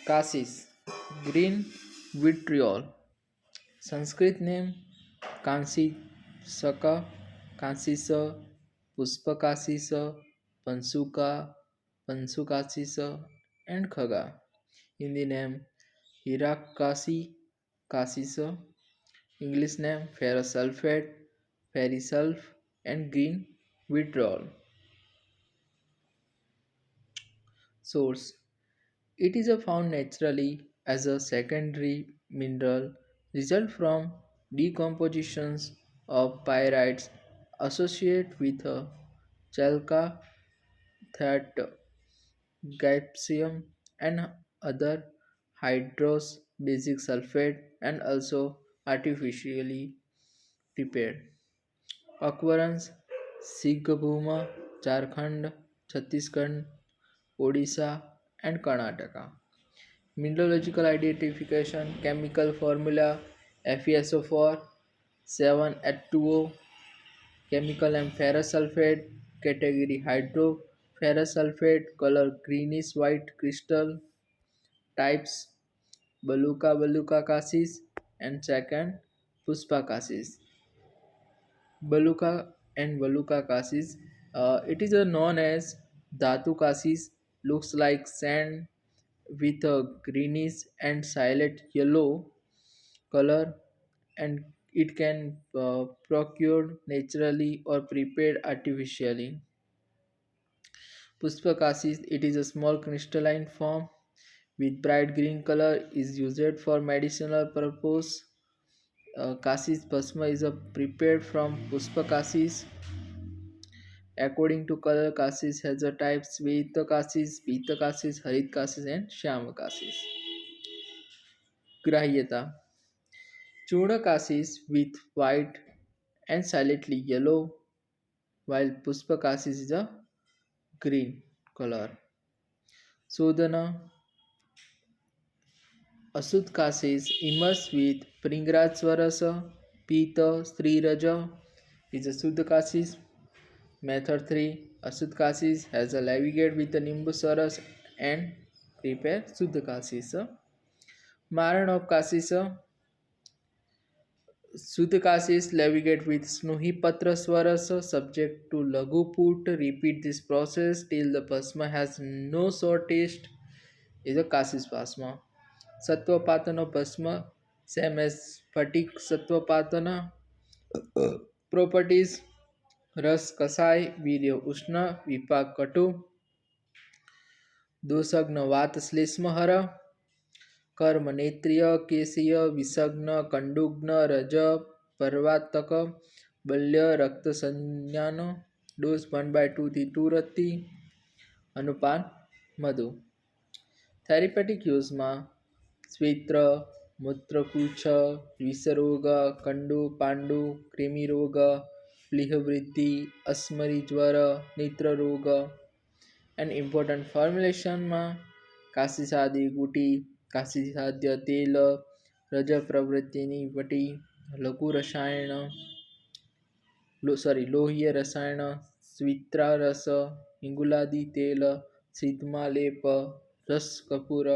Cassis, green vitriol. Sanskrit name Kansi Saka, Kansisa, Puspakasisa, Pansuka, Pansukasisa, and Khaga. Hindi name Hirakasi, Kasisa. English name ferrous sulfate, ferrisulf, and green vitriol. Source: it is found naturally as a secondary mineral result from decompositions of pyrites associated with a chalca, that gypsum, and other hydrous basic sulfate, and also artificially prepared. Occurrence: Sighbhuma, Jharkhand, Chhattisgarh, Odisha, and Karnataka. Mineralogical identification: chemical formula FeSO4 7H2O, chemical name ferrous sulfate, category hydroferrous sulfate, color greenish white crystal, types Baluka cassis, and second Puspa cassis. Baluka and Baluka cassis. It is known as Dhatu cassis, looks like sand with a greenish and silent yellow color, and it can procured naturally or prepared artificially. Puspakasis, it is a small crystalline form with bright green color, is used for medicinal purpose. Cassis Bhasma is a prepared from Puspakasis. According to color, cassis has a types Veta cassis, Pita cassis, Harit cassis, and Shyama cassis. Grahyata: Churna cassis with white and slightly yellow, while Puspa cassis is a green color. Sodana Asud cassis immersed with Pringraj Swarasa, Pita, Sriraja is a Suddha cassis. Method 3: Asud cassis has a navigate with the Nimbus Swaras and prepare Suddha cassis. Maran of cassis Sudakasis navigate with Snuhipatra Swaras subject to Laguput. Repeat this process till the Bhasma has no sour taste is a Kasis Bhasma. Sattva Bhasma, same as Phatik Sattva properties: Ras Kasai, Virya Ushna, Vipak Katu, Dosagna Vat Slesma Hara, कर्म नेत्रिय केशीय विषग्न कंडुग्न रज पर्वातक बल्य रक्त संज्ञान dose 1/2 થી 2 રત્તી અનુપાન મધુ થેરેપેટિક યુઝમાં સ્વેત્ર મૂત્રકુચ્છ વિષરોગ કંડુ પાંડુ કૃમિરોગ પ્લીહવૃદ્ધિ અસ્મરી જ્વર નેત્રરોગ and important ફોર્મ્યુલેશનમાં કાશીસાદી ગુટી કાશીસાદ્ય તેલ રજ પ્રવૃત્તિની વટી લઘુ રસાયણ લોહીય રસાયણ સ્વિત્રારસ ઇંગુલાદી તેલ સિદ્ધમાલેપ રસ કપૂર